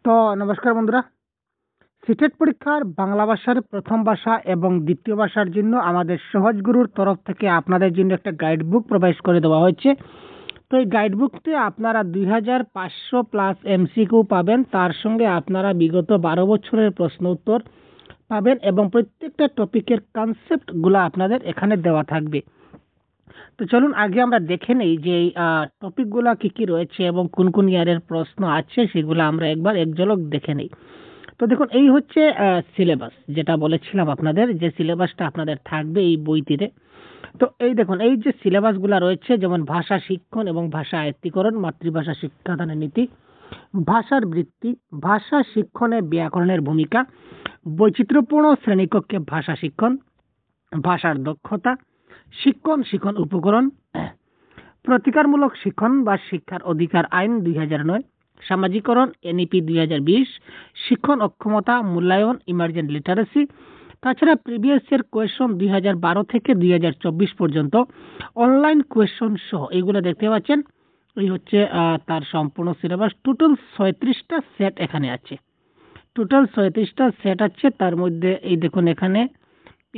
তো নমস্কার বন্ধুরা, সিটেট পরীক্ষার বাংলা ভাষার প্রথম ভাষা এবং দ্বিতীয় ভাষার জন্য আমাদের সহজ গুরুর তরফ থেকে আপনাদের জন্য একটা গাইড বুক প্রোভাইড করে দেওয়া হয়েছে। তো এই গাইড বুকটি আপনারা 2500 প্লাস এমসিকিউ পাবেন, তার সঙ্গে আপনারা বিগত 12 বছরের প্রশ্ন উত্তর পাবেন এবং প্রত্যেকটা টপিকের কনসেপ্টগুলো আপনাদের এখানে দেওয়া থাকবে। তো চলুন আগে আমরা দেখে নেই যে এই টপিকগুলো কী কী রয়েছে এবং কোন কোন ইয়ারের প্রশ্ন আছে, সেগুলো আমরা একবার এক ঝলক দেখে নেই। তো দেখুন, এই হচ্ছে সিলেবাস, যেটা বলেছিলাম আপনাদের যে সিলেবাসটা আপনাদের থাকবে এই বইটিতে। তো এই দেখুন, এই যে সিলেবাসগুলো রয়েছে, যেমন ভাষা শিক্ষণ এবং ভাষা আয়ত্তীকরণ, মাতৃভাষা শিক্ষাদানের নীতি, ভাষার বৃত্তি, ভাষা শিক্ষণে ব্যাকরণের ভূমিকা, বৈচিত্র্যপূর্ণ শ্রেণীকক্ষে ভাষা শিক্ষণ, ভাষার দক্ষতা, শিক্ষণ উপকরণ, প্রতিকারমূলক শিক্ষণ বা শিক্ষার অধিকার আইন 2009, সামাজিকরণ এনইপি 2020, শিক্ষণ অক্ষমতা মূল্যায়ন ইমার্জেন্ট লিটারেসি। তাছাড়া প্রিভিয়াস ইয়ার কোয়েশন 2012 থেকে 2024 পর্যন্ত অনলাইন কোয়েশন সহ এইগুলো দেখতে পাচ্ছেন। এই হচ্ছে তার সম্পূর্ণ সিলেবাস। টোটাল 37টা সেট এখানে আছে, টোটাল 37টা সেট আছে। তার মধ্যে এই দেখুন এখানে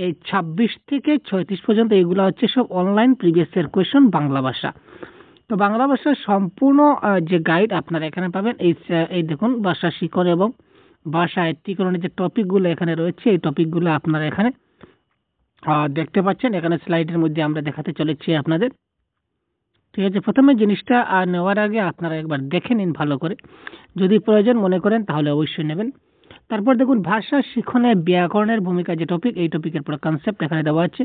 এই 26 থেকে 36 পর্যন্ত এইগুলো হচ্ছে সব online previous year question Bangla ভাষা। তো বাংলা ভাষার সম্পূর্ণ যে গাইড আপনারা এখানে পাবেন। এই দেখুন, ভাষা শিক্ষণ এবং ভাষা আয়ত্তীকরণের যে টপিকগুলো এখানে রয়েছে, এই টপিকগুলো আপনারা এখানে দেখতে পাচ্ছেন। এখানে স্লাইডের মধ্যে আমরা দেখাতে চলেছি আপনাদের। ঠিক আছে, প্রথমে জিনিসটা নেওয়ার আগে আপনারা একবার দেখে নিন ভালো করে, যদি প্রয়োজন মনে করেন তাহলে অবশ্যই নেবেন। তারপর দেখুন, ভাষা শিক্ষণে ব্যাকরণের ভূমিকা যে টপিক, এই টপিকের পুরো কনসেপ্ট এখানে দেওয়া আছে।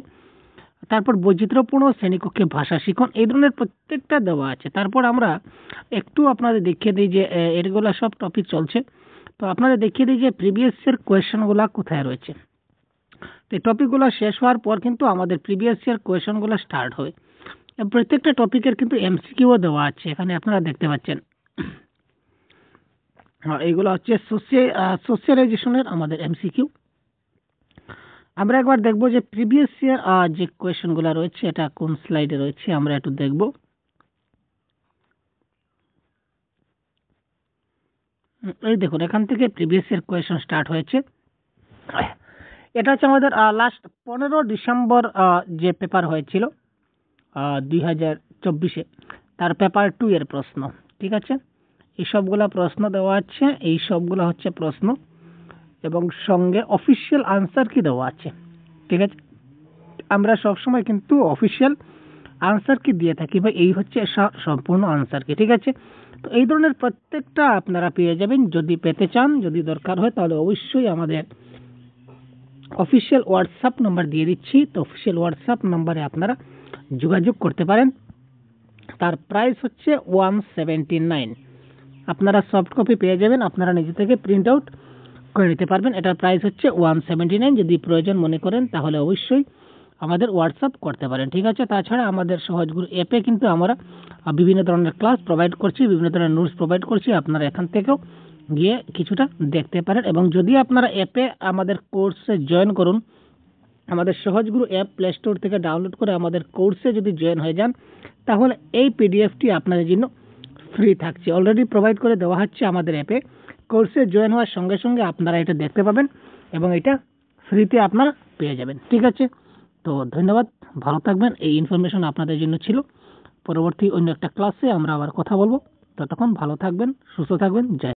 তারপর বৈচিত্র্যপূর্ণ শ্রেণীকক্ষে ভাষা শিক্ষণ, এই ধরনের প্রত্যেকটা দেওয়া আছে। তারপর আমরা একটু আপনাদের দেখিয়ে দিই যে এগুলো সব টপিক চলছে। তো আপনাদের দেখিয়ে দিই যে প্রিভিয়াস ইয়ার কোয়েশনগুলো কোথায় রয়েছে। তো এই টপিকগুলো শেষ হওয়ার পর কিন্তু আমাদের প্রিভিয়াস ইয়ার কোয়েশনগুলো স্টার্ট হবে। প্রত্যেকটা টপিকের কিন্তু এমসিকিউও দেওয়া আছে, এখানে আপনারা দেখতে পাচ্ছেন। এইগুলো হচ্ছে সোশ্যালাইজেশনের আমাদের এমসিকিউ। আমরা একবার দেখব যে প্রিভিয়াস ইয়ার যে কোয়েশনগুলো রয়েছে এটা কোন স্লাইডে রয়েছে, আমরা একটু দেখব। এই দেখুন, এখান থেকে প্রিভিয়াস ইয়ার কোয়েশন স্টার্ট হয়েছে। এটা হচ্ছে আমাদের লাস্ট 15 ডিসেম্বর যে পেপার হয়েছিল 2024-এ, তার পেপার 2 এর প্রশ্ন। ঠিক আছে, এই সবগুলা প্রশ্ন দেওয়া আছে, এই সবগুলো হচ্ছে প্রশ্ন এবং সঙ্গে অফিসিয়াল আনসার কি দেওয়া আছে। ঠিক আছে, আমরা সবসময় কিন্তু অফিসিয়াল আনসার কি দিয়ে থাকি বা এই হচ্ছে সম্পূর্ণ আনসার কি। ঠিক আছে, তো এই ধরনের প্রত্যেকটা আপনারা পেয়ে যাবেন। যদি পেতে চান, যদি দরকার হয়, তাহলে অবশ্যই আমাদের অফিসিয়াল হোয়াটসঅ্যাপ নাম্বার দিয়ে দিচ্ছি। তো অফিসিয়াল হোয়াটসঅ্যাপ নাম্বারে আপনারা যোগাযোগ করতে পারেন। তার প্রাইস হচ্ছে 179। আপনারা সফট কপি পেয়ে যাবেন, আপনারা নিজে থেকে প্রিন্ট আউট করে নিতে পারবেন। এটার প্রাইস হচ্ছে 179। যদি প্রয়োজন মনে করেন তাহলে অবশ্যই আমাদের হোয়াটসঅ্যাপ করতে পারেন। ঠিক আছে, তাছাড়া আমাদের সহজগুরু অ্যাপে কিন্তু আমরা বিভিন্ন ধরনের ক্লাস প্রোভাইড করছি, বিভিন্ন ধরনের নোটস প্রোভাইড করছি। আপনারা এখান থেকেও গিয়ে কিছুটা দেখতে পারেন এবং যদি আপনারা অ্যাপে আমাদের কোর্সে জয়েন করুন, আমাদের সহজগুরু অ্যাপ প্লে স্টোর থেকে ডাউনলোড করে আমাদের কোর্সে যদি জয়েন হয়ে যান, তাহলে এই পিডিএফটি আপনাদের জন্য ফ্রি থাকছে, অলরেডি প্রোভাইড করে দেওয়া হচ্ছে আমাদের অ্যাপে। কোর্সে জয়েন হওয়ার সঙ্গে সঙ্গে আপনারা এটা দেখতে পাবেন এবং এটা ফ্রিতে আপনারা পেয়ে যাবেন। ঠিক আছে, তো ধন্যবাদ, ভালো থাকবেন। এই ইনফরমেশন আপনাদের জন্য ছিল। পরবর্তী অন্য একটা ক্লাসে আমরা আবার কথা বলবো। ততক্ষণ ভালো থাকবেন, সুস্থ থাকবেন। জয়।